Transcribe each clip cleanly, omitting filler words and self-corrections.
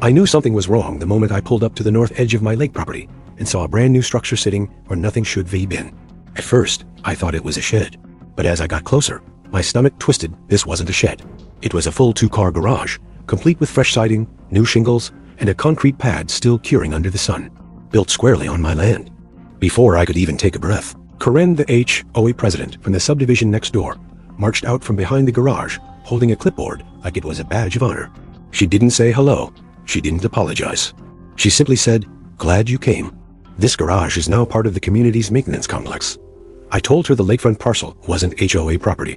I knew something was wrong the moment I pulled up to the north edge of my lake property and saw a brand new structure sitting where nothing should have been. At first, I thought it was a shed, but as I got closer, my stomach twisted. This wasn't a shed. It was a full 2-car garage, complete with fresh siding, new shingles, and a concrete pad still curing under the sun, built squarely on my land. Before I could even take a breath, Karen, the HOA president from the subdivision next door, marched out from behind the garage, holding a clipboard like it was a badge of honor. She didn't say hello. She didn't apologize. She simply said, "Glad you came. This garage is now part of the community's maintenance complex." I told her the lakefront parcel wasn't HOA property.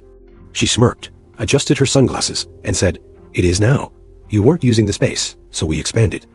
She smirked, adjusted her sunglasses, and said, "It is now. You weren't using the space, so we expanded.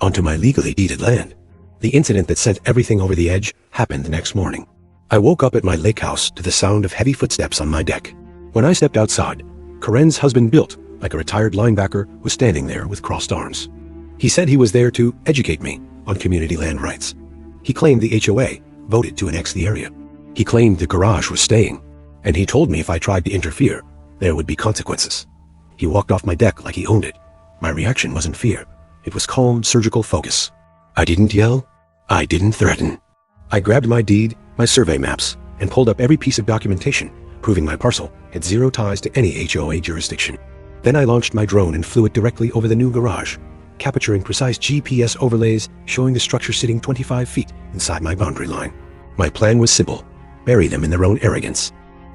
Onto my legally deeded land." The incident that sent everything over the edge happened the next morning. I woke up at my lake house to the sound of heavy footsteps on my deck. When I stepped outside, Karen's husband, built like a retired linebacker, was standing there with crossed arms. He said he was there to educate me on community land rights. He claimed the HOA voted to annex the area. He claimed the garage was staying, and he told me if I tried to interfere, there would be consequences. He walked off my deck like he owned it. My reaction wasn't fear. It was calm, surgical focus. I didn't yell. I didn't threaten. I grabbed my deed, my survey maps, and pulled up every piece of documentation proving my parcel had zero ties to any HOA jurisdiction. Then I launched my drone and flew it directly over the new garage, capturing precise GPS overlays showing the structure sitting 25 feet inside my boundary line. My plan was simple: bury them in their own arrogance.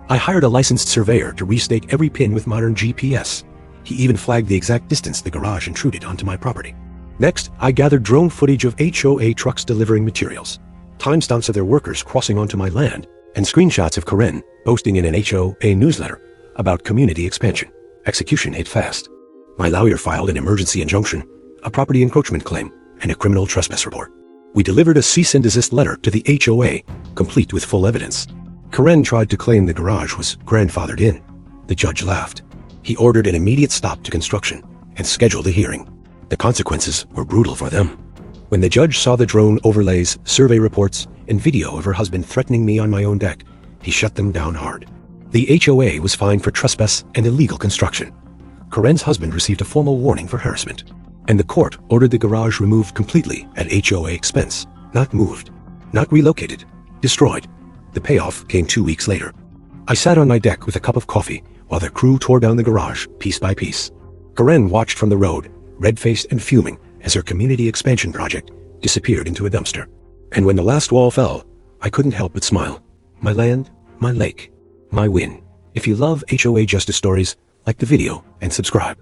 I hired a licensed surveyor to restake every pin with modern GPS. He even flagged the exact distance the garage intruded onto my property. Next, I gathered drone footage of HOA trucks delivering materials, timestamps of their workers crossing onto my land, and screenshots of Karen posting in an HOA newsletter about community expansion. Execution hit fast. My lawyer filed an emergency injunction, a property encroachment claim, and a criminal trespass report. We delivered a cease and desist letter to the HOA, complete with full evidence. Karen tried to claim the garage was grandfathered in. The judge laughed. He ordered an immediate stop to construction and scheduled a hearing. The consequences were brutal for them. When the judge saw the drone overlays, survey reports, and video of her husband threatening me on my own deck, he shut them down hard. The HOA was fined for trespass and illegal construction. Karen's husband received a formal warning for harassment, and the court ordered the garage removed completely at HOA expense, not moved, not relocated, destroyed. The payoff came 2 weeks later. I sat on my deck with a cup of coffee while the crew tore down the garage piece by piece. Karen watched from the road, red-faced and fuming, as her community expansion project disappeared into a dumpster. And when the last wall fell, I couldn't help but smile. My land, my lake, my win. If you love HOA justice stories, like the video and subscribe.